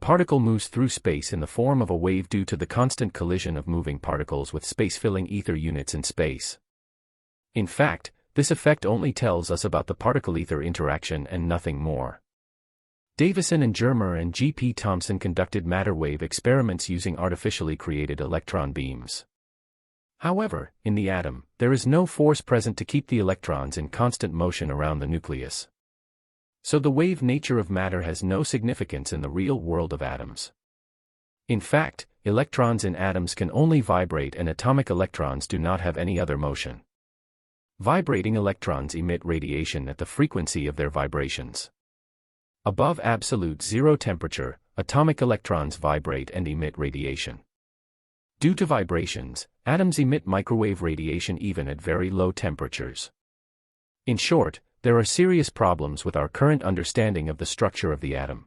particle moves through space in the form of a wave due to the constant collision of moving particles with space-filling ether units in space. In fact, this effect only tells us about the particle-ether interaction and nothing more. Davison and Germer and G.P. Thomson conducted matter-wave experiments using artificially created electron beams. However, in the atom, there is no force present to keep the electrons in constant motion around the nucleus. So the wave nature of matter has no significance in the real world of atoms. In fact, electrons in atoms can only vibrate and atomic electrons do not have any other motion. Vibrating electrons emit radiation at the frequency of their vibrations. Above absolute zero temperature, atomic electrons vibrate and emit radiation. Due to vibrations, atoms emit microwave radiation even at very low temperatures. In short, there are serious problems with our current understanding of the structure of the atom.